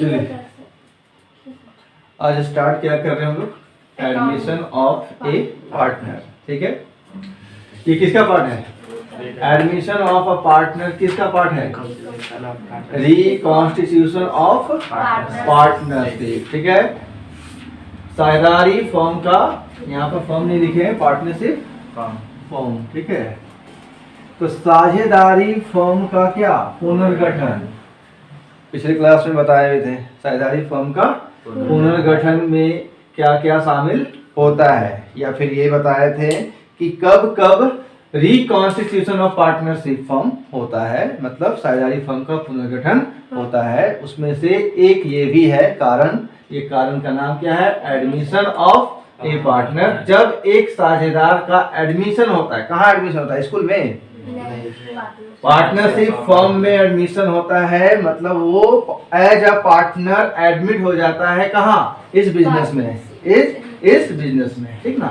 चलिए आज स्टार्ट क्या कर रहे हैं हम लोग, एडमिशन ऑफ ए पार्टनर। ठीक है, ये किसका पार्ट है? एडमिशन ऑफ अ पार्टनर किसका पार्ट है? Reconstitution of partnership. ठीक है, साझेदारी फॉर्म का, यहाँ पर फॉर्म नहीं लिखे हैं, पार्टनरशिप फॉर्म। ठीक है, तो साझेदारी फॉर्म का क्या पुनर्गठन, पिछले क्लास में बताए हुए थे। साझेदारी फॉर्म का पुनर्गठन में क्या क्या शामिल होता है, या फिर ये बताए थे कि कब कब रिकॉन्स्टिट्यूशन ऑफ पार्टनरशिप फॉर्म होता है, मतलब साझेदारी फॉर्म का पुनर्गठन होता है। उसमें से एक ये भी है कारण, ये कारण का नाम क्या है? Admission of A partner. जब एक साझेदार का एडमिशन होता है, कहाँ एडमिशन होता है? स्कूल में? पार्टनरशिप फॉर्म में एडमिशन होता है, मतलब वो एज अ पार्टनर एडमिट हो जाता है। कहाँ? इस बिजनेस में, इस बिजनेस में। ठीक ना,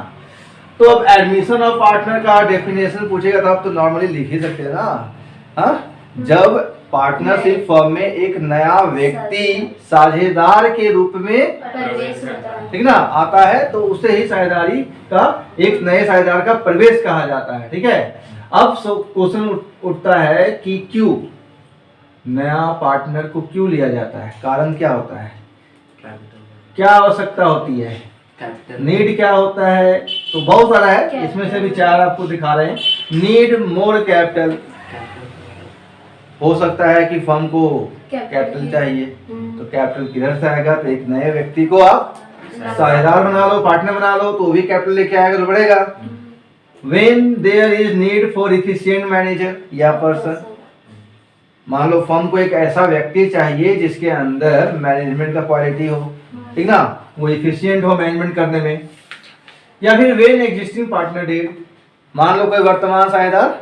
तो अब एडमिशन ऑफ पार्टनर का डेफिनेशन पूछेगा तो आप तो नॉर्मली लिख ही सकते हैं ना। हाँ, जब पार्टनरशिप फॉर्म में एक नया व्यक्ति साझेदार के रूप में, ठीक ना, आता है तो उसे ही साझेदारी का, एक नए साझेदार का प्रवेश कहा जाता है। ठीक है, अब क्वेश्चन उठता है कि क्यों नया पार्टनर को क्यों लिया जाता है? कारण क्या होता है? क्या आवश्यकता होती है? नीड क्या होता है? तो बहुत सारा है, इसमें से भी चार आपको दिखा रहे हैं। नीड मोर कैपिटल, हो सकता है कि फर्म को कैपिटल चाहिए, तो कैपिटल किधर से आएगा? तो एक नए व्यक्ति को आप साझेदार बना लो, पार्टनर बना लो, तो वो भी कैपिटल लेके आएगा तो बढ़ेगा। When there is need for efficient manager या पर्सन, मान लो फर्म को एक ऐसा व्यक्ति चाहिए जिसके अंदर मैनेजमेंट का क्वालिटी हो, ठीक ना, वो इफिशिएंट हो मैनेजमेंट करने में। या फिर वेन एग्जिस्टिंग पार्टनर डेड, मान लो कोई वर्तमान साझेदार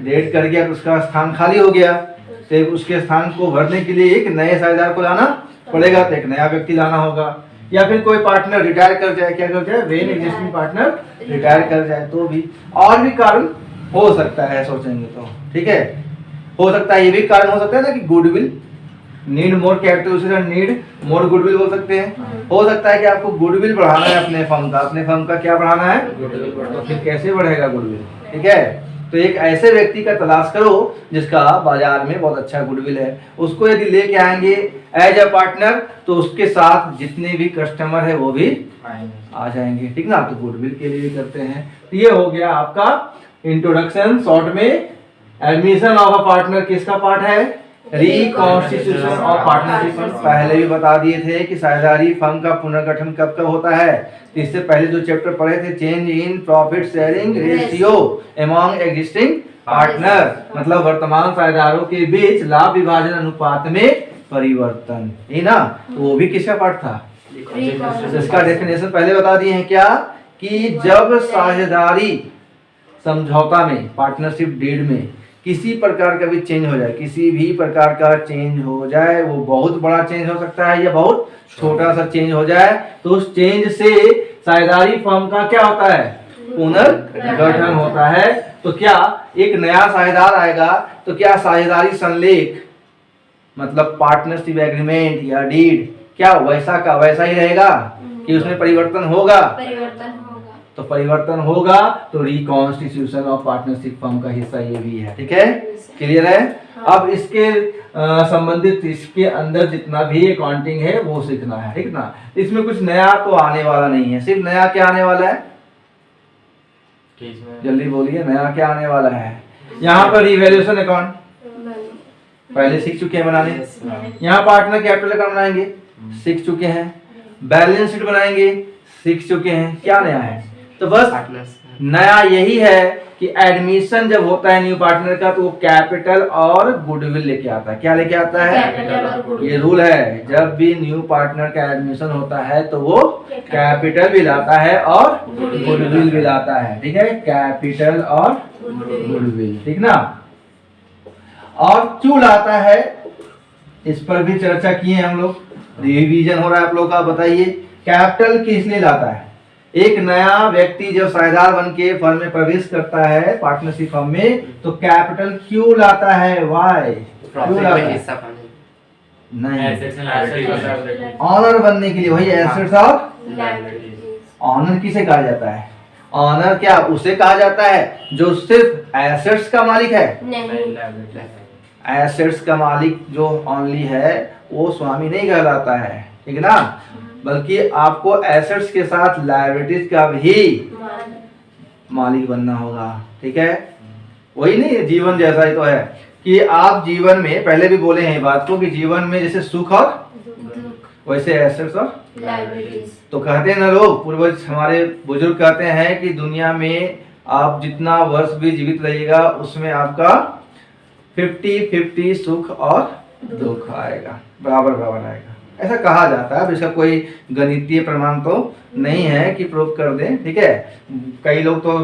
डेड कर गया तो उसका स्थान खाली हो गया, तो उसके स्थान को भरने के लिए एक नए साझेदार को लाना पड़ेगा, तो एक नया व्यक्ति लाना होगा। या फिर कोई पार्टनर रिटायर कर जाए, क्या कर जाए? वेन एग्जिस्टिंग पार्टनर रिटायर कर जाए, तो भी और भी कारण हो सकता है, सोचेंगे तो। ठीक है, हो सकता है, ये भी कारण हो सकता है ना कि गुडविल, नीड मोर कैपिटल, उसे नीड मोर गुडविल बोल सकते हैं। हो सकता है कि आपको गुडविल बढ़ाना है अपने फर्म का, अपने फर्म का क्या बढ़ाना है? तो फिर कैसे बढ़ेगा गुडविल? ठीक है, तो एक ऐसे व्यक्ति का तलाश करो जिसका बाजार में बहुत अच्छा गुडविल है, उसको यदि लेके आएंगे एज अ पार्टनर, तो उसके साथ जितने भी कस्टमर है वो भी आ जाएंगे। ठीक ना, तो गुडविल के लिए भी करते हैं। तो ये हो गया आपका इंट्रोडक्शन शॉर्ट में। एडमिशन ऑफ अ पार्टनर किसका पार्ट है? Reconstitution of partnership. पहले भी बता दिए थे कि साझेदारी फर्म का पुनर्गठन कब कब होता है। तो इससे पहले जो चैप्टर पढ़े थे, change in profit sharing ratio among existing partner, मतलब वर्तमान साझेदारों के बीच लाभ विभाजन अनुपात में परिवर्तन, है ना, तो वो भी किसका पार्ट था? इसका डेफिनेशन पहले बता दिए हैं क्या, कि जब साझेदारी समझौता में, पार्टनरशिप डीड में किसी प्रकार का भी चेंज हो जाए, किसी भी प्रकार का चेंज हो जाए, वो बहुत बड़ा चेंज हो सकता है या बहुत छोटा सा चेंज हो जाए, तो उस चेंज से साझेदारी फर्म का क्या होता है? पुनर्गठन होता है। तो क्या एक नया साझेदार आएगा तो क्या साझेदारी संलेख, मतलब पार्टनरशिप एग्रीमेंट या डीड, क्या वैसा का वैसा ही रहेगा कि उसमें परिवर्तन होगा? तो परिवर्तन होगा तो रिकॉन्स्टिट्यूशन ऑफ पार्टनरशिप फर्म का हिस्सा ये भी है। ठीक है, क्लियर है? अब इसके संबंधित इसके अंदर जितना भी अकाउंटिंग है वो सीखना है। ठीक ना, इसमें कुछ नया तो आने वाला नहीं है। सिर्फ नया क्या आने वाला है? जल्दी बोलिए, नया क्या आने वाला है? यहाँ पर रिवैल्यूएशन अकाउंट पहले सीख चुके हैं बनाने। यहाँ पार्टनर कैपिटल अकाउंट बनाएंगे, सीख चुके हैं। बैलेंस शीट बनाएंगे, सीख चुके हैं। क्या नया है? तो बस नया यही है कि एडमिशन जब होता है न्यू पार्टनर का, तो वो कैपिटल और गुडविल लेके आता है। क्या लेके आता है? ये रूल है, जब भी न्यू पार्टनर का एडमिशन होता है तो वो कैपिटल भी लाता है और गुडविल भी लाता है। ठीक है, कैपिटल और गुडविल। ठीक ना, और क्यों लाता है इस पर भी चर्चा किए हम लोग, रिवीजन हो रहा है आप लोग का। बताइए कैपिटल किस लिए लाता है? एक नया व्यक्ति जब साझेदार बन के फर्म में प्रवेश करता है, पार्टनरशिप फर्म में, तो कैपिटल क्यों लाता है? वाई क्यों लाता है? नहीं, ऑनर बनने के लिए वही एसेट्स और ऑनर किसे कहा जाता है? ऑनर क्या उसे कहा जाता है जो सिर्फ एसेट्स का मालिक है? एसेट्स का मालिक जो ओनली है वो स्वामी नहीं कहलाता है, ठीक है ना, बल्कि आपको एसेट्स के साथ लायबिलिटीज का भी मालिक बनना होगा, ठीक है। वही नहीं, जीवन जैसा ही तो है कि आप जीवन में, पहले भी बोले हैं बात को, कि जीवन में जैसे सुख और वैसे एसेट्स और तो कहते हैं ना लोग, पूर्वज हमारे बुजुर्ग कहते हैं कि दुनिया में आप जितना वर्ष भी जीवित रहिएगा उसमें आपका 50-50 सुख और दुख आएगा, बराबर बराबर आएगा, ऐसा कहा जाता है। अब इसका कोई गणितीय प्रमाण तो नहीं है कि प्रूफ कर दें, ठीक है। कई लोग तो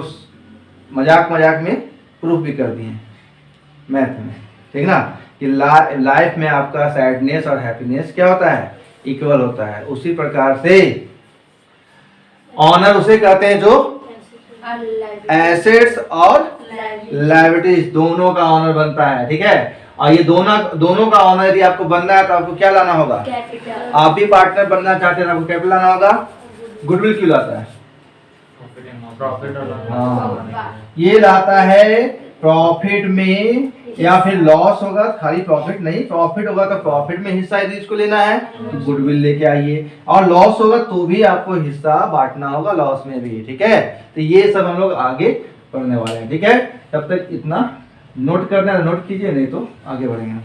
मजाक मजाक में प्रूफ भी कर दिए मैथ में, ठीक ना, कि लाइफ में आपका सैडनेस और हैप्पीनेस क्या होता है? इक्वल होता है। उसी प्रकार से ऑनर उसे कहते हैं जो एसेट्स और लायबिलिटीज दोनों का ऑनर बनता है, ठीक है। और ये दोनों का ऑनर यदि आपको बनना है तो आपको क्या लाना होगा? आप भी पार्टनर बनना चाहते हैं तो आपको कैपिटल लाना होगा। गुडविल क्यों लाता है? हाँ, ये लाता है प्रॉफिट में, या फिर लॉस होगा खाली प्रॉफिट नहीं, प्रॉफिट होगा तो प्रॉफिट में हिस्सा यदि इसको लेना है तो गुडविल लेके आइए, और लॉस होगा तो भी आपको हिस्सा बांटना होगा लॉस में भी, ठीक है। तो ये सब हम लोग आगे पढ़ने वाले हैं, ठीक है। तब तक इतना नोट करना है, नोट कीजिए, नहीं तो आगे बढ़ेंगे।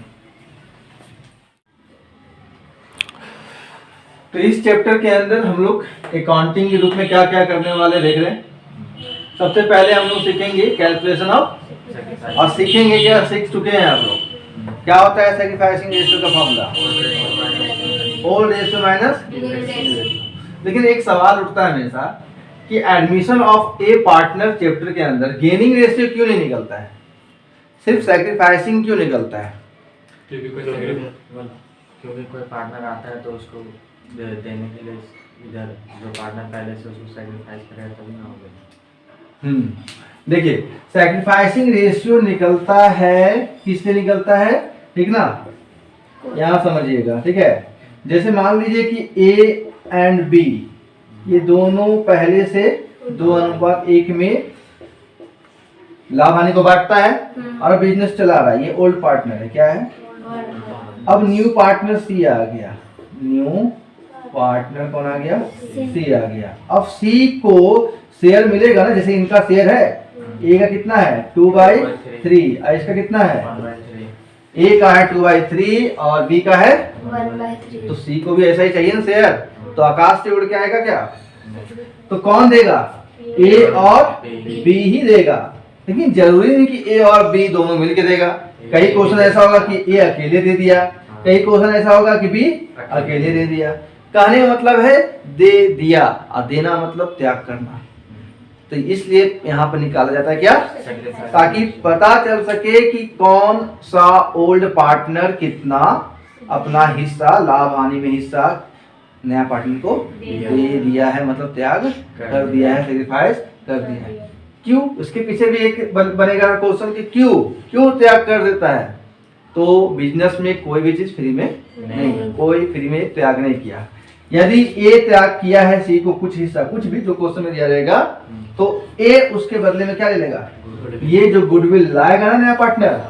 तो इस चैप्टर के अंदर हम लोग अकाउंटिंग के रूप में क्या क्या करने वाले देख रहे हैं। सबसे पहले हम लोग सीखेंगे कैलकुलेशन ऑफ, और सीखेंगे क्या, सीख चुके हैं आप लोग, क्या होता है सैक्रिफाइसिंग रेशियो का फॉर्मूला, ओल्ड रेशियो माइनस। लेकिन एक सवाल उठता है हमेशा कि admission of A partner chapter के अंदर गेनिंग रेशियो क्यों नहीं निकलता है, सिर्फ सैक्रिफाइसिंग क्यों निकलता है? क्योंकि कोई पार्टनर आता है तो उसको देने के लिए इधर जो पार्टनर पहले से उसको सैक्रिफाइस करेगा तभी ना होगा। देखिए सैक्रिफाइसिंग रेशियो निकलता है, किससे निकलता है, ठीक ना, यहाँ समझिएगा, ठीक है। जैसे मान लीजिए कि ए एंड बी ये दोनों पहले से 2:1 में लाभ हानि को बांटता है और बिजनेस चला रहा है, ये ओल्ड पार्टनर है, क्या है। अब न्यू पार्टनर सी आ गया, न्यू पार्टनर कौन आ गया? सी आ गया। अब सी को शेयर मिलेगा ना, जैसे इनका शेयर है, ए का कितना है 2/3, और इसका कितना है, ए का है 2/3 और बी का है 1/3, तो सी को भी ऐसा ही चाहिए ना शेयर, तो आकाश से उड़ के आएगा क्या? तो कौन देगा? ए और बी ही देगा। लेकिन जरूरी नहीं कि ए और बी दोनों मिलके देगा, कई क्वेश्चन ऐसा होगा कि ए अकेले दे दिया, कई क्वेश्चन ऐसा होगा कि बी अकेले दे दिया। कहने का मतलब है दे दिया, और देना मतलब त्याग करना, तो इसलिए यहाँ पर निकाला जाता है क्या, ताकि पता चल सके कि कौन सा ओल्ड पार्टनर कितना अपना हिस्सा लाभ हानि में हिस्सा नया पार्टनर को दे दिया है, मतलब त्याग कर दिया है, सेक्रीफाइस कर दिया है। क्यों? उसके पीछे भी एक बनेगा क्वेश्चन कि क्यों त्याग कर देता है। तो बिजनेस में कोई भी चीज फ्री में नहीं, कोई फ्री में त्याग नहीं किया। यदि ए त्याग किया है सी को कुछ हिस्सा, कुछ भी जो क्वेश्चन में दिया रहेगा, तो ए उसके बदले में क्या ले लेगा? ये जो गुडविल लाएगा ना नया पार्टनर,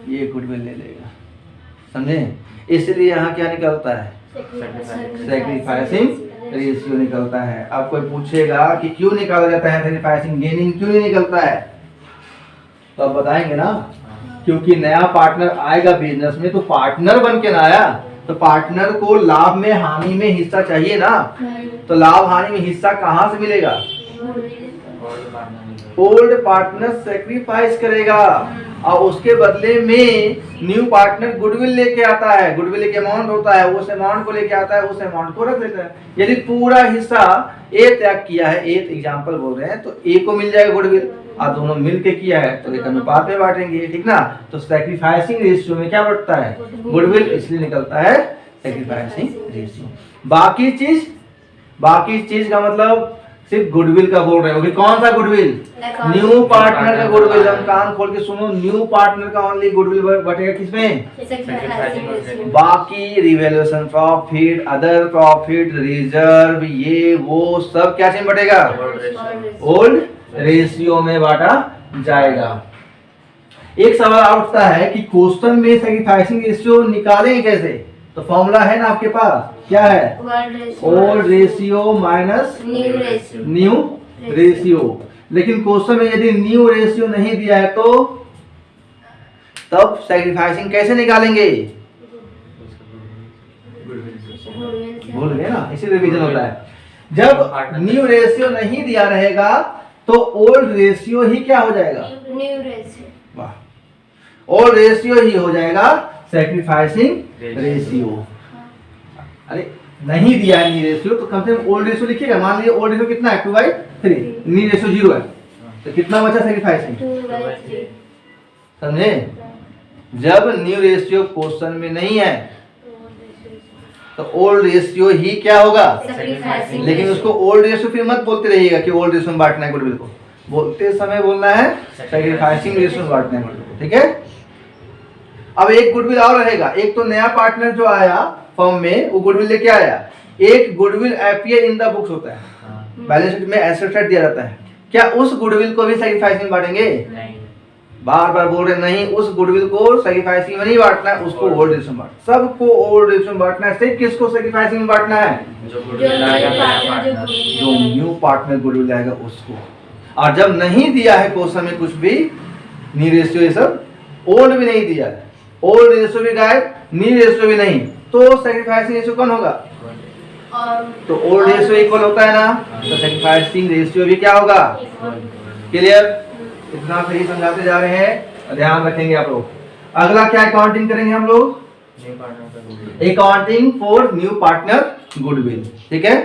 ये गुडविल ले लेगा, समझे। इसलिए यहाँ क्या निकलता है? सैक्रिफाइसिंग रेशियो निकलता है। अब कोई पूछेगा कि क्यों निकाला जाता है सैक्रिफाइसिंग, गेनिंग क्यों नहीं निकलता है, तो अब बताएंगे ना, क्योंकि नया पार्टनर आएगा बिजनेस में तो पार्टनर बन के ना आया, तो पार्टनर को लाभ में हानि में हिस्सा चाहिए ना, तो लाभ हानि में हिस्सा कहाँ से मिलेगा? ओल्ड पार्टनर सेक्रीफाइस करेगा और उसके बदले में न्यू पार्टनर गुडविल लेके आता है। गुडविल एक अमाउंट होता है, उस अमाउंट को लेके आता है, उस अमाउंट को रख लेता है। यदि पूरा हिस्सा ए त्याग किया है, एक एग्जांपल बोल रहे हैं, तो ए को मिल जाएगा गुडविल, और दोनों मिलके किया है तो एक अनुपात में बांटेंगे, ठीक ना। तो सैक्रिफाइसिंग रेशियो में क्या बढ़ता है? गुडविल, इसलिए निकलता है सैक्रिफाइसिंग रेशियो। बाकी चीज का मतलब सिर्फ गुडविल का बोल रहे हो कि कौन सा गुडविल, न्यू पार्टनर का गुडविल। हम कान खोल के सुनो, न्यू पार्टनर का ओनली गुडविल बटेगा किसमें, बाकी revaluation profit, other profit, reserve, ये वो सब क्या चीज बटेगा, ओल्ड रेशियो में बांटा जाएगा। एक सवाल और उठता है कि क्वेश्चन में सैक्रिफाइसिंग रेशियो निकालेंगे कैसे, तो फॉर्मूला है ना आपके पास, क्या है, old ratio minus new ratio. लेकिन क्वेश्चन में यदि न्यू रेशियो नहीं दिया है तो तब सैक्रिफाइसिंग कैसे निकालेंगे, भूल गए ना, इसी रिवीजन होता है। जब न्यू रेशियो नहीं दिया रहेगा तो ओल्ड रेशियो ही क्या हो जाएगा, न्यू रेशियो। वाह, ओल्ड रेशियो ही हो जाएगा सैक्रिफाइसिंग रेशियो। अरे नहीं दिया है न्यू रेशियो तो कम से कम ओल्ड रेशियो लिखिएगा। मान लीजिए ओल्ड रेशियो कितना है, 2/3, न्यू रेशियो 0 है, तो कितना बचा सैक्रिफाइसिंग, 2/3। समझे। जब न्यू रेशियो क्वेश्चन में नहीं है तो ओल्ड रेशियो ही क्या होगा, सैक्रिफाइसिंग। लेकिन उसको ओल्ड रेशियो फिर मत बोलते रहिएगा कि ओल्ड रेशियो में बांटना है गुडविल को, बोलते समय बोलना है सैक्रिफाइसिंग रेशियो में बांटना है गुडविल को, ठीक है। अब एक गुडविल और रहेगा, एक तो नया पार्टनर जो आया फर्म में वो गुडविल लेके आया, एक goodwill appear in the books होता है, बैलेंस शीट में एसेट साइड दिया जाता है। क्या उस गुडविल को भी सैक्रिफाइसिंग में बांटेंगे, बार बार बोल रहे नहीं, उस गुडविल को सैक्रिफाइसिंग में नहीं बांटना है, उसको ओल्ड रेशियो में बांटना, सबको ओल्ड रेशियो में बांटना है। सिर्फ किसको सैक्रिफाइसिंग में बांटना है, जो न्यू पार्टनर गुडविल आएगा उसको। और जब नहीं दिया है क्वेश्चन में कुछ भी, न्यू रेशियो ये सब, ओल्ड भी नहीं दिया है, ओल्ड रेशियो भी गायब, न्यू रेशियो भी नहीं, तो सैक्रिफाइसिंग रेशियो कौन होगा, तो ओल्ड रेशियो इक्वल होता है ना, तो सैक्रिफाइसिंग रेशियो भी क्या होगा, क्लियर। इतना सही समझाते जा रहे हैं, ध्यान रखेंगे आप लोग। अगला क्या अकाउंटिंग करेंगे हम लोग, accounting for new partner goodwill, ठीक है।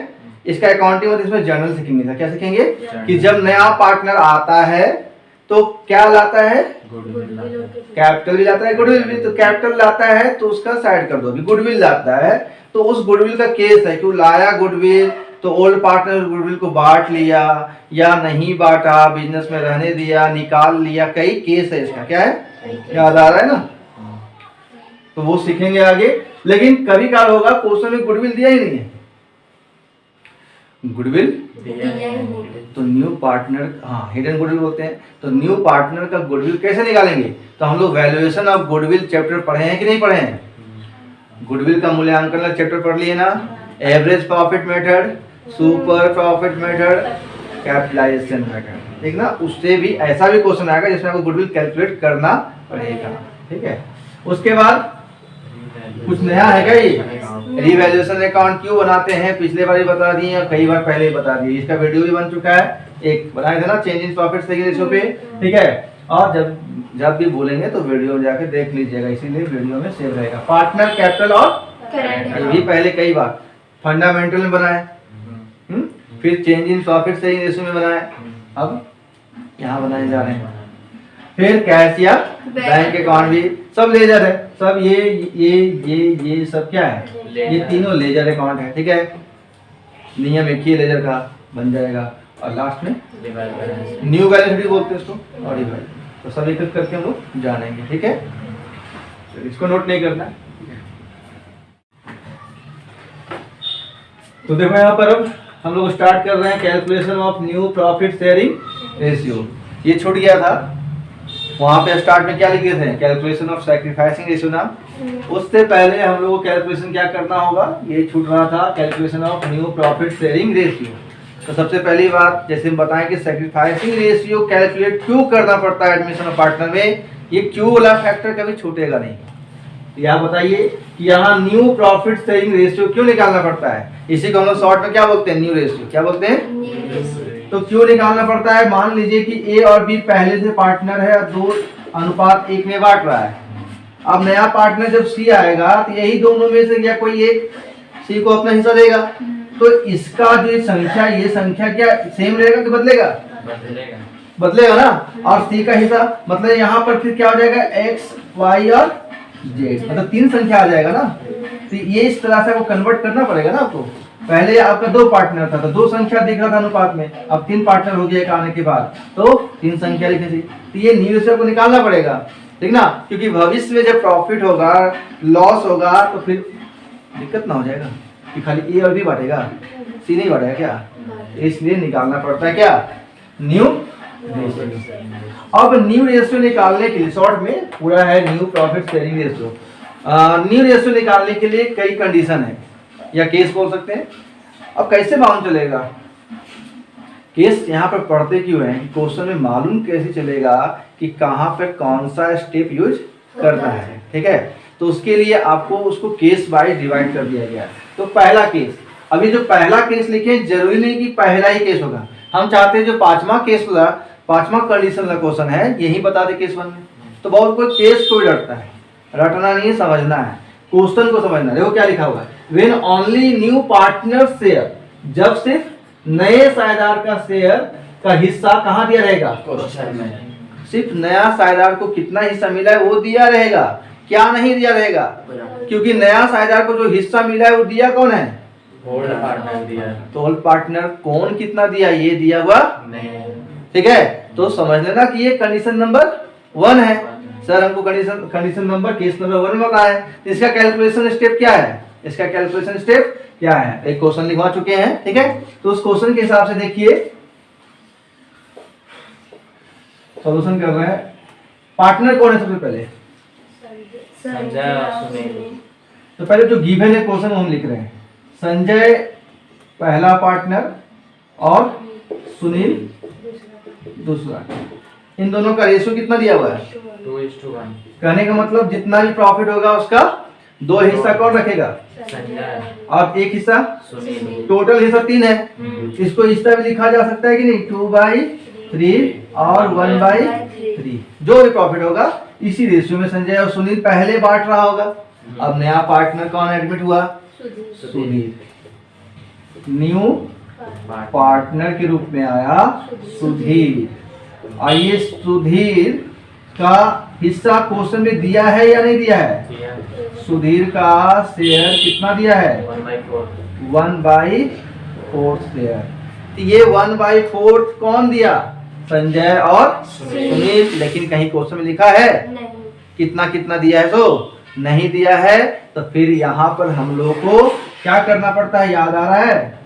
इसका अकाउंटिंग और इसमें जर्नल सीखेंगे। क्या सीखेंगे कि जब नया पार्टनर आता है तो क्या लाता है, कैपिटल भी लाता है, गुडविल भी, तो कैपिटल लाता है तो उसका साइड कर दो, अभी गुडविल लाता है तो उस गुडविल का केस है कि वो लाया गुडविल तो ओल्ड पार्टनर गुडविल को बांट लिया या नहीं बांटा, बिजनेस में रहने दिया, निकाल लिया, कई केस है इसका, क्या है, याद आ रहा है ना, तो वो सीखेंगे आगे। लेकिन कभी काल होगा क्वेश्चन में गुडविल दिया ही नहीं है, गुडविल तो न्यू पार्टनर, हाँ हिडन गुडविल बोलते हैं, तो न्यू पार्टनर का गुडविल कैसे निकालेंगे, तो हम लोग वैल्यूएशन ऑफ गुडविल चैप्टर पढ़े हैं कि नहीं पढ़े हैं, गुडविल का मूल्यांकन का चैप्टर पढ़ लिए ना, average profit method, super profit method, capitalisation method, ठीक ना। उससे भी ऐसा भी क्वेश्चन आएगा जिसमें आपको गुडविल कैलकुलेट करना पड़ेगा, ठीक है। उसके बाद कुछ नया है क्या, ये रिवैल्यूएशन अकाउंट क्यों बनाते हैं, पिछले बार ही बता दिए और कई बार पहले ही बता दिए, इसका वीडियो भी बन चुका है, एक बनाया था ना चेंज इन प्रॉफिट सही रेशियो पे, ठीक है। और जब भी बोलेंगे तो वीडियो में जाके देख लीजिएगा, इसीलिए वीडियो में सेव रहेगा। पार्टनर, कैपिटल और ये भी पहले कई बार फंडामेंटल में बनाए, फिर चेंज इन प्रॉफिट सही रेशियो में बनाए, अब यहाँ बनाए जा रहे हैं। फिर कैश या बैंक अकाउंट भी सब लेजर है, सब ये सब क्या है, ये तीनों लेजर अकाउंट है, ठीक है। नियम एक ही लेजर का बन जाएगा और लास्ट में न्यू बैलेंस शीट बोलते हैं इसको, और ये तो सब एक एक करके हम लोग जानेंगे, ठीक है। इसको नोट नहीं करना है, तो देखो यहाँ पर अब हम लोग स्टार्ट कर रहे हैं calculation of new profit sharing ratio. ये छूट गया था, वहां पे स्टार्ट में क्या लिखे थे, कैलकुलेशन ऑफ सैक्रिफाइसिंग रेशियो ना। उससे पहले हम लोग को कैलकुलेशन क्या करना होगा, ये छूट रहा था, calculation of new profit sharing ratio. तो सबसे पहली बात जैसे हम बताएं कि सैक्रिफाइसिंग रेशियो कैलकुलेट क्यों करना पड़ता है एडमिशन ऑफ पार्टनर में, ये क्यों वाला फैक्टर कभी छूटेगा नहीं। यहाँ बताइए कि यहाँ न्यू प्रॉफिट शेयरिंग रेशियो क्यों निकालना पड़ता है, इसी को हम लोग शॉर्ट में क्या बोलते हैं, न्यू रेशियो, क्या बोलते हैं। तो क्यों निकालना पड़ता है, मान लीजिए कि ए और बी पहले से पार्टनर है और 2:1 में बांट रहा है। अब नया पार्टनर जब सी आएगा तो यही दोनों में से क्या कोई एक सी को अपना हिस्सा देगा, तो इसका जो संख्या, ये संख्या क्या सेम रहेगा कि बदलेगा, बदलेगा ना। और सी का हिस्सा मतलब यहाँ पर फिर क्या हो जाएगा, एक्स वाई और जेड, मतलब 3 संख्या आ जाएगा ना। तो ये इस तरह से वो कन्वर्ट करना पड़ेगा ना आपको, पहले आपका 2 पार्टनर था तो 2 संख्या दिख रहा था अनुपात में, अब 3 पार्टनर हो गया एक आने के बाद तो 3 संख्या लिखी थी। तो ये न्यू रेशियो को निकालना पड़ेगा, ठीक ना, क्योंकि भविष्य में जब प्रॉफिट होगा लॉस होगा तो फिर दिक्कत ना हो जाएगा कि खाली ए और बी बांटेगा, सी नहीं बांटेगा क्या, इसलिए निकालना पड़ता है क्या, न्यू रेशियो। अब न्यू रेशियो निकालने के लिए शॉर्ट में पूरा है new profit sharing ratio. New ratio निकालने के लिए कई कंडीशन है या केस बोल सकते हैं। अब कैसे मालूम चलेगा, केस यहाँ पर पढ़ते क्यों है, क्वेश्चन में मालूम कैसे चलेगा कि कहाँ पर कौन सा स्टेप यूज करना है, ठीक है। तो उसके लिए आपको उसको केस वाइज डिवाइड कर दिया गया है। तो पहला केस, अभी जो पहला केस लिखे जरूरी नहीं कि पहला ही केस होगा, हम चाहते हैं जो 5वां केस वाला 5वां कंडीशन का क्वेश्चन है यही बता दे केस 1 में। तो बहुत कोई केस कोई डरता है, रटना नहीं है, समझना है, क्वेश्चन को समझना। देखो क्या लिखा हुआ है, when only new partner share, जब सिर्फ नए साझेदार का शेयर का हिस्सा कहाँ दिया रहेगा, क्वेश्चन में सिर्फ नया साझेदार को कितना हिस्सा मिला है वो दिया रहेगा, क्या नहीं दिया रहेगा, क्योंकि नया साझेदार को जो हिस्सा मिला है वो दिया कौन है, ओल्ड पार्टनर दिया है। तो ओल्ड पार्टनर कौन कितना दिया ये दिया हुआ, नहीं, ठीक है। तो समझ लेना कि ये कंडीशन नंबर 1 है। सर हमको कंडीशन नंबर केस नंबर 1 में बताया है, इसका कैलकुलेशन स्टेप क्या है, इसका कैलकुलेशन स्टेप क्या है, एक क्वेश्चन लिखवा चुके हैं, ठीक है। तो उस क्वेश्चन के हिसाब से देखिए सॉल्यूशन कर रहे हैं। पार्टनर कौन है सबसे पहले, संजय और सुनील। तो पहले जो गिवन है क्वेश्चन हम लिख रहे हैं, संजय पहला पार्टनर और सुनील दूसरा, इन दोनों का रेशियो कितना दिया हुआ है, 2:1। कहने का मतलब जितना भी प्रॉफिट होगा उसका 2 हिस्सा कौन रखेगा, संजय और 1 हिस्सा सुनील। टोटल हिस्सा 3 है, इसको इस तरह भी लिखा जा सकता है कि नहीं, 2/3 और 1/3, जो भी प्रॉफिट होगा इसी रेशियो में संजय और सुनील पहले बांट रहा होगा। अब नया पार्टनर कौन एडमिट हुआ, सुधीर, न्यू पार्टनर के रूप में आया सुधीर। आइए सुधीर का हिस्सा क्वेश्चन में दिया है या नहीं दिया है, सुधीर का शेयर कितना दिया है, 1/4 शेयर। तो ये 1/4 कौन दिया, संजय और सुनील, लेकिन कहीं क्वेश्चन में लिखा है कितना कितना दिया है, तो नहीं दिया है। तो फिर यहाँ पर हम लोग को क्या करना पड़ता है, याद आ रहा है,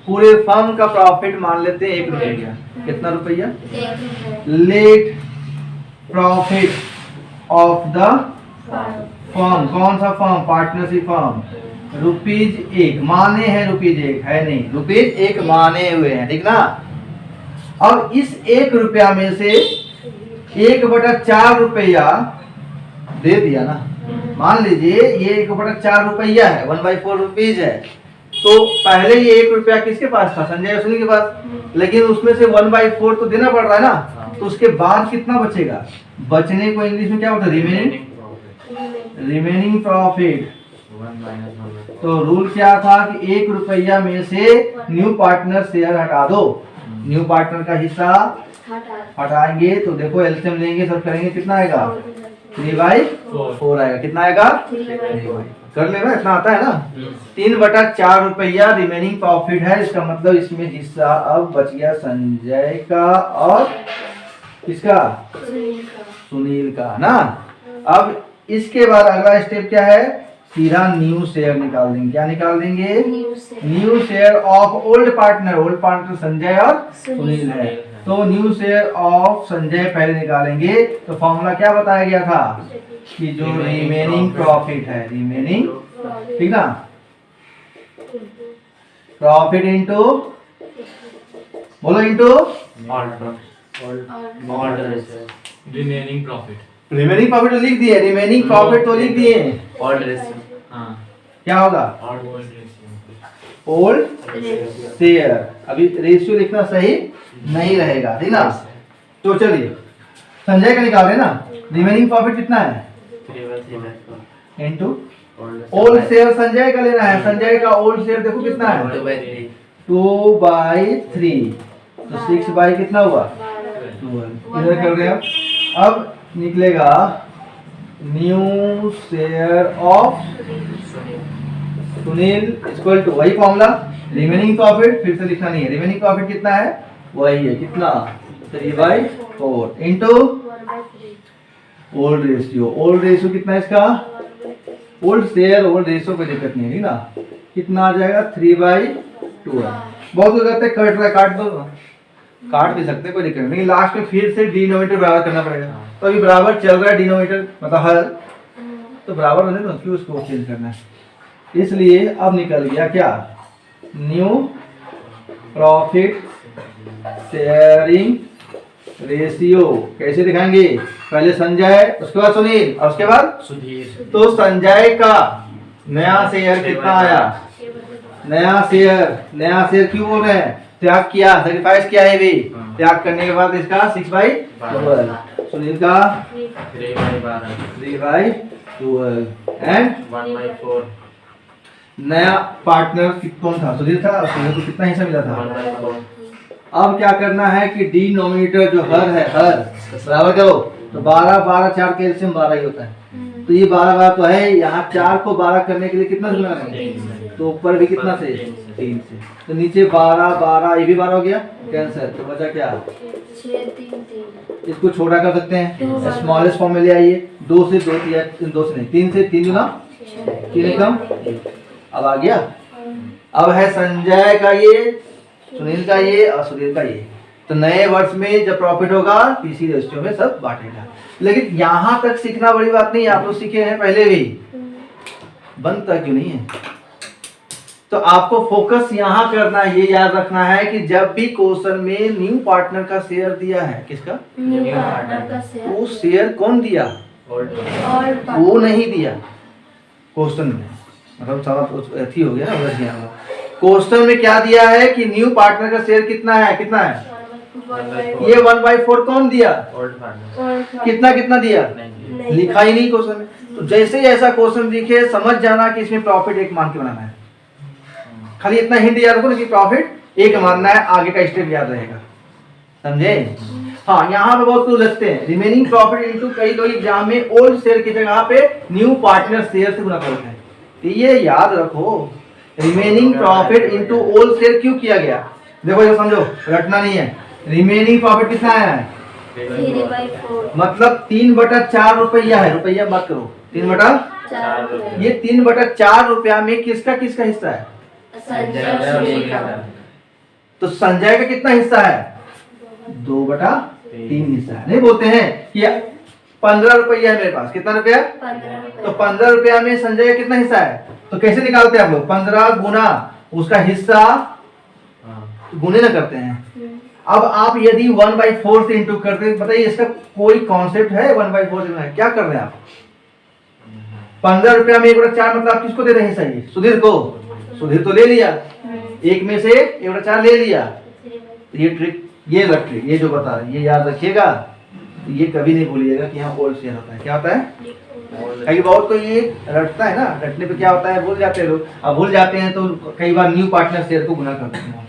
पूरे फर्म का प्रॉफिट मान लेते हैं 1 रुपया, कितना रुपया, net profit of the firm, कौन सा फर्म, पार्टनरशिप फर्म, ₹1 माने हैं, ₹1 है नहीं, ₹1 माने हुए हैं, ठीक ना। अब इस 1 रुपया में से 1/4 रुपया दे दिया ना, मान लीजिए ये 1/4 रुपया है, 1/4 रुपीज है, तो पहले ये 1 रुपया किसके पास था, संजय और सुनील के पास, लेकिन उसमें से 1/4 तो देना पड़ रहा है ना, तो उसके बाद कितना बचेगा, बचने को इंग्लिश में क्या होता है, रिमेनिंग प्रॉफिट। तो रूल क्या था कि 1 रुपया में से न्यू पार्टनर शेयर हटा दो, न्यू पार्टनर का हिस्सा हटाएंगे तो देखो एलसीएम लेंगे, सब करेंगे, कितना आएगा, 3/4 आएगा, कितना आएगा, कर लेना, इतना आता है ना, 3/4 रुपया रिमेनिंग प्रॉफिट है। इसका मतलब इसमें हिस्सा अब बच गया संजय का और किसका, सुनील का ना। अब इसके बाद अगला स्टेप क्या है, सीधा न्यू शेयर निकाल देंगे, क्या निकाल देंगे, new share of old partner, old partner Sanjay और सुनील है, तो न्यू शेयर ऑफ संजय पहले निकालेंगे। तो फॉर्मूला क्या बताया गया था कि जो रिमेनिंग प्रॉफिट है, रिमेनिंग, ठीक ना, प्रॉफिट इनटू, बोलो into remaining profit, remaining profit तो लिख दिए, रिमेनिंग प्रॉफिट तो लिख दिए, क्या होगा, ओल्ड शेयर। अभी रेशियो लिखना सही नहीं रहेगा, ठीक ना। तो चलिए संजय का निकाल रहे ना, रिमेनिंग प्रॉफिट कितना है, इनटू ओल्ड शेयर संजय का लेना है, संजय का ओल्ड शेयर देखो कितना है, 2/3, तो 6 कितना हुआ, 12, इधर कर रहे हैं। अब निकलेगा new share of Sunil equal to वही फॉर्मूला, रिमेनिंग प्रॉफिट फिर से लिखना नहीं है, रिमेनिंग प्रॉफिट कितना है वही है, कितना 3/4 into 1/3 old ratio. Old ratio कितना है इसका, ओल्ड शेयर ओल्ड रेशियो कोई दिक्कत नहीं है, ठीक ना। कितना आ जाएगा 3/2 है। बहुत लोग कहते हैं कट रहा है, काट दो, काट भी सकते हैं कोई दिक्कत नहीं, लेकिन लास्ट में फिर से डिनोमिनेटर बराबर करना पड़ेगा। तो अभी बराबर चल रहा है डिनोमिनेटर मतलब हर, तो बराबर होने दो, क्यों उसको चेंज करना है। इसलिए अब निकल गया क्या, न्यू प्रॉफिट शेयरिंग रेशियो। कैसे दिखाएंगे, पहले संजय उसके बाद सुनील और उसके बाद सुधीर। तो संजय का नया शेयर कितना आया, नया शेयर क्यों बोल रहे हैं, त्याग किया, सेक्रीफाइस किया है भी, त्याग करने के बाद इसका 6/12, सुनील का 3/12 एंड 1/4 नया पार्टनर कौन था, सुधीर था, सुधीर को कितना हिस्सा मिला था। 1/4 अब क्या करना है कि डिनोमिनेटर जो हर है, हर बराबर करो, तो 12 12 4 के एलसीएम 12 ही होता है, तो ये 12 12 तो है, यहाँ 4 को 12 करने के लिए कितना से लगाएंगे, तो ऊपर भी कितना से 3 से, तो नीचे 12 12 ये भी 12 हो गया, कैंसर, तो बचा क्या 6 3 3 इसको छोटा कर सकते हैं, स्मॉलेस्ट फॉर्म में ले आइए, 2 से 2 दिया, 2 से नहीं 3 से 3 गुना 3 एकम, अब आ गया। अब है संजय का ये, सुनील का ये और सुधीर का ये, तो नए वर्ष में जब प्रॉफिट होगा पीसी रेशियो में सब बांटेगा। लेकिन यहाँ तक सीखना बड़ी बात नहीं है, आप लोग सीखे हैं पहले भी, बनता क्यों नहीं है। तो आपको फोकस यहाँ करना है, ये याद रखना है कि जब भी क्वेश्चन में न्यू पार्टनर का शेयर दिया है, किसका, न्यू पार्टनर का शेयर, वो शेयर कौन दिया, और वो नहीं दिया क्वेश्चन में, मतलब सारा अथी हो गया ना, उलझ गया। क्वेश्चन में क्या दिया है कि न्यू पार्टनर का शेयर कितना है, कितना है, ये 1/4 कौन दिया, ओल्ड पार्टनर कितना कितना दिया, नहीं लिखा ही नहीं क्वेश्चन में। तो जैसे ही ऐसा क्वेश्चन दिखे समझ जाना कि इसमें प्रॉफिट एक मान के बनाना है, खाली इतना हिंट याद रखो ना कि प्रॉफिट एक मानना है, आगे का स्टेप याद रहेगा, समझे। हाँ, यहाँ पे बहुत कुछ लगते हैं, रिमेनिंग प्रॉफिट इनटू कई कई एग्जाम में ओल्ड शेयर की जगह पे न्यू पार्टनर शेयर से गुना करते हैं, तो ये याद रखो, remaining profit into old share क्यों किया गया। देखो ये समझो, रटना नहीं है, रिमेनिंग प्रॉफिट कितना आया है, 3/4 मतलब 3/4 रुपया है, रुपया बात करो, 3/4, ये 3/4 रुपया में किसका किसका हिस्सा है, संजय का तो संजय का कितना हिस्सा है, 2/3 हिस्सा है। नहीं बोलते हैं कि 15 रुपया है मेरे पास, कितना रुपया, 15 रुपए, तो 15 रुपया में संजय का कितना हिस्सा है, तो कैसे निकालते हैं आप लोग, 15 गुना उसका हिस्सा गुने ना करते हैं। अब आप यदि 1/4 से इंटू करते हैं, बताइए इसका कोई कॉन्सेप्ट है 1/4 से, क्या कर रहे हैं आप, 15 रुपया में 1/4 मतलब आप किसको दे रहे हैं हिस्सा, ये सुधीर को, सुधीर तो ले लिया, एक में से 1/4 ले लिया। तो ये ट्रिक, ये ट्रिक, ये जो बता रहे हैं ये याद रखिएगा, ये कभी नहीं भूलिएगा कि यहाँ ओल्ड शेयर होता है, क्या होता है, कई बहुत को ये रटता है ना, रटने पे क्या होता है भूल जाते हैं लोग, अब भूल जाते हैं तो कई बार न्यू पार्टनर शेयर को गुना कर देते हैं,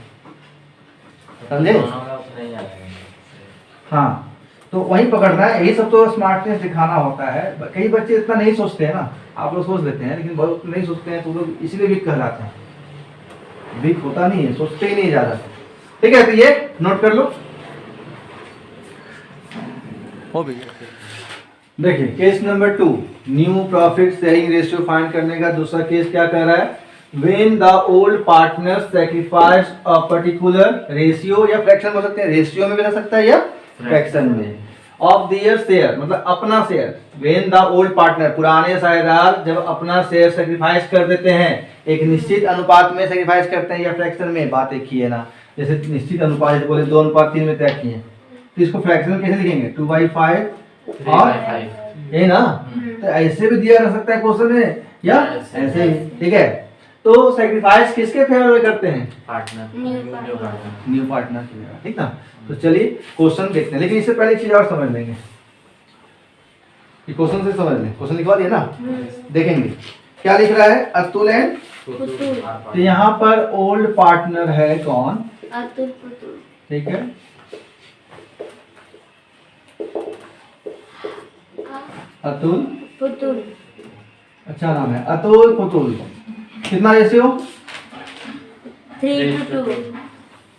समझे। हाँ, तो वही पकड़ना है, यही सब तो स्मार्टनेस दिखाना होता है। कई बच्चे इतना नहीं सोचते हैं ना, आप लोग सोच लेते हैं, लेकिन बहुत नहीं सोचते हैं, तो लोग इसीलिए वीक कहलाते हैं, वीक होता नहीं है, सोचते ही नहीं ज्यादा, ठीक है। तो ये नोट कर लो, हो भी देखिए case number 2, new profit sharing ratio find करने का दूसरा केस क्या कह रहा है, when the old partner sacrifice a particular ratio या फ्रैक्शन बोल सकते हैं, रेशियो में भी रह सकता है या फ्रैक्शन में, of their share मतलब अपना share, when the old partner पुराने साझेदार जब अपना शेयर सेक्रीफाइस कर देते हैं, एक निश्चित अनुपात में सेक्रीफाइस करते हैं या फ्रैक्शन में, बात एक ही है ना, जैसे निश्चित अनुपात जैसे बोले 2:3 में तय किए, तो इसको फ्रैक्शन में कैसे लिखेंगे, 2/5 और ये ना, तो ऐसे भी दिया जा सकता है क्वेश्चन में या ऐसे ही, ठीक है। तो सेक्रीफाइस किसके फेवर में करते हैं, पार्टनर, न्यू पार्टनर की जगह, ठीक ना। तो चलिए क्वेश्चन देखते हैं, लेकिन इससे पहले एक चीज और समझ लेंगे, क्वेश्चन से समझ लें, क्वेश्चन लिखवा दिया ना, देखेंगे क्या लिख रहा है, अतुल एंड, तो यहाँ पर ओल्ड पार्टनर है कौन, अतुल पुतुल, ठीक है, अतुल पुतुल, अच्छा नाम है, अतुल पुतुल, कितना रेशियो? 3:2.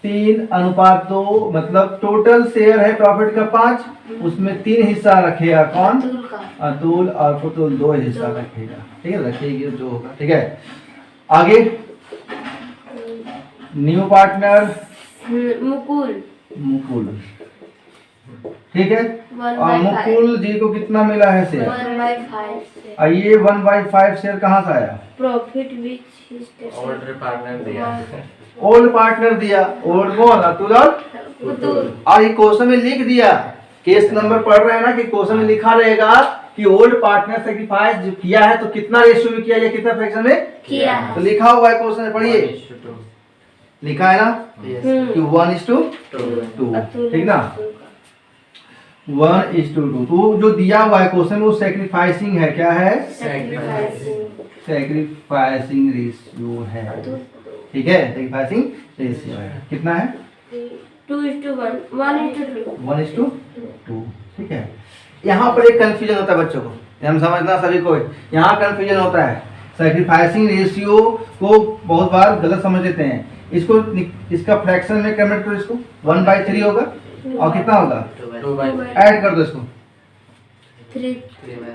3:2, मतलब टोटल शेयर है प्रॉफिट का 5, उसमें 3 हिस्सा रखेगा कौन? अतुल का. अतुल, और पुतुल 2 हिस्सा रखेगा। ठीक है, रखेगी जो होगा। ठीक है, आगे न्यू पार्टनर मुकुल. मुकुल। ठीक है, 1/5. और मुकुल जी को कितना मिला है शेयर? 1/5. और ये 1/5 शेयर कहाँ से आया? Profit which is order partner दिया। ओल्ड पार्टनर दिया। ओल्ड कौन? अतुल और पुतुल. और ये क्वेश्चन में लिख दिया, केस नंबर पढ़ रहे हैं ना, कि क्वेश्चन में लिखा रहेगा कि ओल्ड पार्टनर सेक्रीफाइस जो किया है तो कितना रेशियो में किया या कितना फ्रैक्शन में किया तो है. लिखा हुआ है क्वेश्चन में, पढ़िए। 1:2. लिखा है ना कि 1:2, अतुल. ठीक ना, 1:2। तो जो दिया हुआ है क्वेश्चन वो सेक्रीफाइसिंग है। क्या है? Sacrificing. सेक्रीफाइसिंग रेशियो है। ठीक है, सेक्रीफाइसिंग रेशियो है। कितना है? 2:1. 1:2. 1:2। ठीक है, यहाँ पर एक कंफ्यूजन होता है बच्चों को, हम समझना सभी को, यहाँ कंफ्यूजन होता है। सेक्रीफाइसिंग रेशियो को बहुत बार गलत समझ लेते हैं। इसको इसका फ्रैक्शन में कन्वर्ट करो, इसको 1/3 होगा और कितना होगा? 2/3. ऐड कर दो इसको, 3.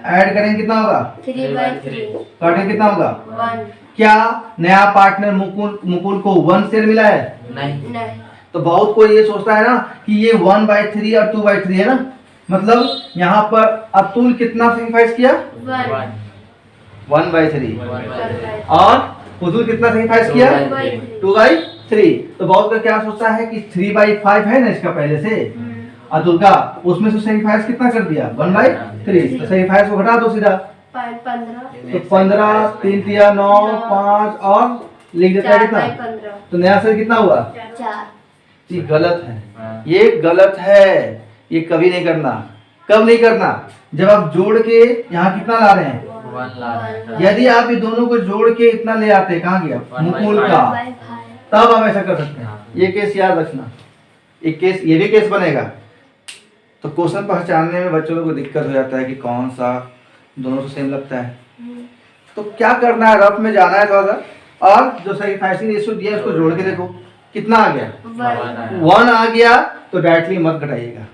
ऐड करेंगे कितना होगा? 3/3. काटेंगे कितना होगा? 1. क्या नया पार्टनर मुकुल को 1 शेयर मिला है? नहीं. नहीं. तो बहुत कोई ये सोचता है ना कि ये 1/3 और 2/3 है ना, मतलब यहाँ पर अतुल कितना सेक्रीफाइस किया? 1. 1/3 1/3. और पुतुल कितना सेक्रीफाइस किया? 2/3. 2/3। तो बहुत का क्या सोचता है कि 3/5 है ना इसका पहले से अतुल का, उसमें से सेक्रीफाइस कितना कर दिया? 1/3। तो सेक्रीफाइस को घटा दो सीधा, 15. तो 15, 3 तिया 9, 5 और लिख देता है कितना? 4/15. तो नया शेयर कितना हुआ? 4. ये गलत है, हाँ. ये गलत है, ये कभी नहीं करना। कब नहीं करना? जब आप जोड़ के यहाँ कितना ला रहे हैं? 1 ला रहा है. यदि आप ये दोनों को जोड़ के इतना ले आते, कहाँ गया? 1/5 मुकुल का, 1/5. तब आप ऐसा कर सकते हैं। ये केस याद रखना, एक केस ये भी केस बनेगा। तो क्वेश्चन पहचानने में बच्चों को दिक्कत हो जाता है कि कौन सा दोनों से सेम लगता है। तो क्या करना है, रफ में जाना है थोड़ा सा, और जो सेक्रीफाइसिंग रेशियो दिया है उसको जोड़ के देखो कितना आ गया। 1 आ गया तो डायरेक्टली मत घटाइएगा।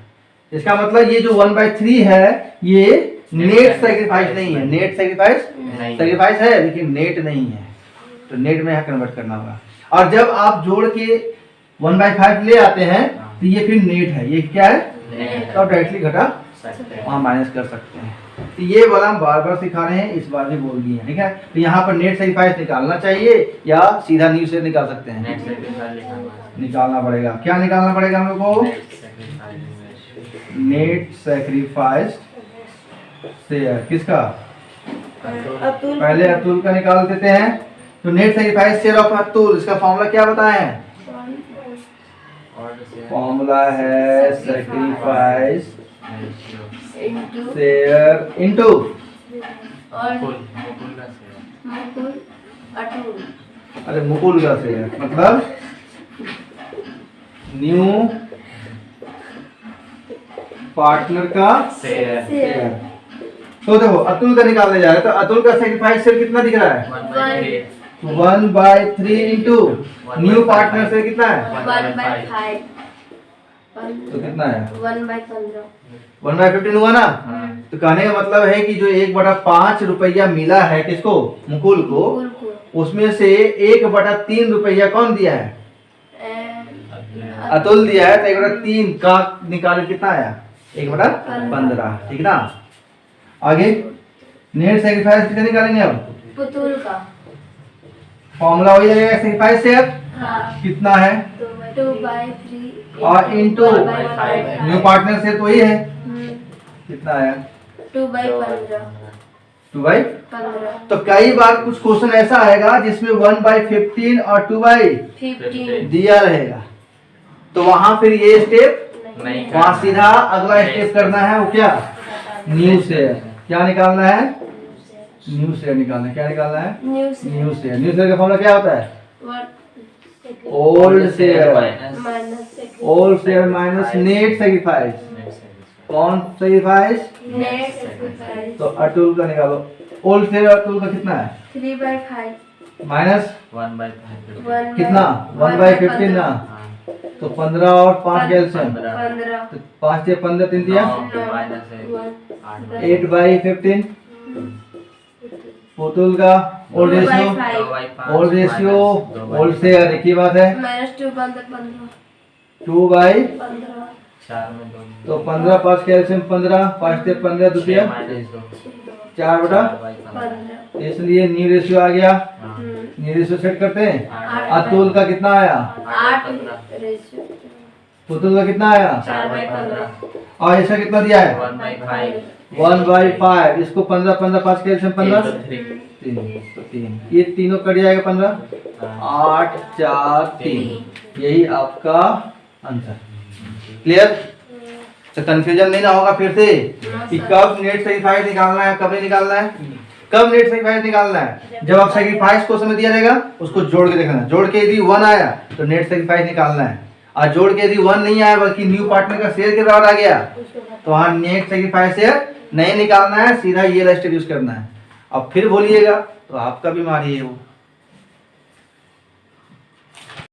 इसका मतलब ये जो 1/3 है ये नेट सेक्रीफाइस नहीं है, नेट सेक्रीफाइस नहीं. सेक्रीफाइस है लेकिन नेट नहीं है, तो नेट में यहाँ कन्वर्ट करना होगा। और जब आप जोड़ के 1/5 ले आते हैं तो ये फिर नेट है, ये क्या है? तो आप डायरेक्टली घटा सकते हैं. वहाँ माइनस कर सकते हैं। तो ये वाला हम बार बार सिखा रहे हैं, इस बार भी बोल दिए हैं। ठीक है, तो यहाँ पर नेट सेक्रीफाइस निकालना चाहिए या सीधा न्यू शेयर निकाल सकते हैं? नेट सेक्रीफाइस लिखा हुआ है. निकालना पड़ेगा। क्या निकालना पड़ेगा हम लोग को? Net sacrifice. Net sacrifice share किसका? अतुल. पहले अतुल का निकाल देते हैं। तो net sacrifice share of Atul, इसका फॉर्मूला क्या बताए हैं? ऑर्डर से फॉर्मूला है सेक्रीफाइस Into. शेयर इनटू और मुकुल का शेयर. मुकुल. अतुल. अरे मुकुल का शेयर मतलब न्यू पार्टनर का शेयर. शेयर। तो देखो अतुल का निकालने जा रहे हैं, तो अतुल का सेक्रीफाइस शेयर कितना दिख रहा है? 1/3. 1/3 इंटू न्यू पार्टनर शेयर कितना है? 1/5. तो कितना है? 1/15. 1/15 हुआ ना। हाँ. तो कहने का मतलब है कि जो 1/5 रुपया मिला है किसको? मुकुल को, मुकुल को. उसमें से 1/3 रुपया कौन दिया है? And अतुल दिया है। तो 1/3 का निकाल कितना आया? 1/15। ठीक ना। आगे नेट सेक्रीफाइस कितना निकालेंगे अब? पुतुल का. फॉर्मूला वही लगेगा, सेक्रीफाइस शेयर हाँ. कितना है 2/3 और into 1/5. न्यू पार्टनर शेयर तो ही है, कितना आया? 2/15. 2/15। तो कई बार कुछ क्वेश्चन ऐसा आएगा जिसमें 1/15 और 15. दिया रहेगा, तो वहां फिर ये स्टेप नहीं. वहां सीधा अगला स्टेप करना है। वो क्या? New share. क्या निकालना है? न्यू शेयर निकालना है। क्या निकालना है? New new share. New share का फॉर्मूला क्या होता है? What? Old share. Minus old share minus net sacrifice. Net sacrifice. कौन सेक्रीफाइस? Net sacrifice. तो अतुल का निकालो। ओल्ड शेयर अतुल का कितना है? 3/5. माइनस 1/5 कितना 1/15 ना, तो 15 और 5 कैल्शियम, 15 तो 5 से 15 3 दिया, -8 8/15 पुतुल का old ratio, 2/5 old ratio old से यार एक ही बात है, -2 15 2/15 15 4 में 2 तो 15 5 कैल्शियम 15 5 से 15 द्वितीय 4 बटा, 15 इसलिए न्यू रेशियो आ गया, न्यू रेशियो सेट करते हैं। अतुल का कितना आया, 8 रेशियो पुतुल का कितना आया, 4/15 और इसका कितना दिया है 1/5, इसको 15 15 5 कैल्शियम 15 3 तो 3, ये तीनों कट जाएगा 15 8 4 3, यही आपका आंसर। क्लियर? तो कंफ्यूजन नहीं ना होगा फिर से कि कब नेट सेग्रीफाइस निकालना है, कब नहीं निकालना है, कब नेट सेग्रीफाइस निकालना है। जब आप सेग्रीफाइस को समय दिया रहेगा उसको जोड़ के देखना, जोड़ के यदि 1 आया तो नेट सेग्रीफाइस निकालना है, और जोड़ के यदि 1 नहीं आया बल्कि न्यू पार्टनर का शेयर के बराबर आ गया तो वहाँ नेट सेग्रीफाइस शेयर नहीं निकालना है, सीधा ये स्टेप यूज करना है। अब फिर बोलिएगा तो आपका भी मारिए वो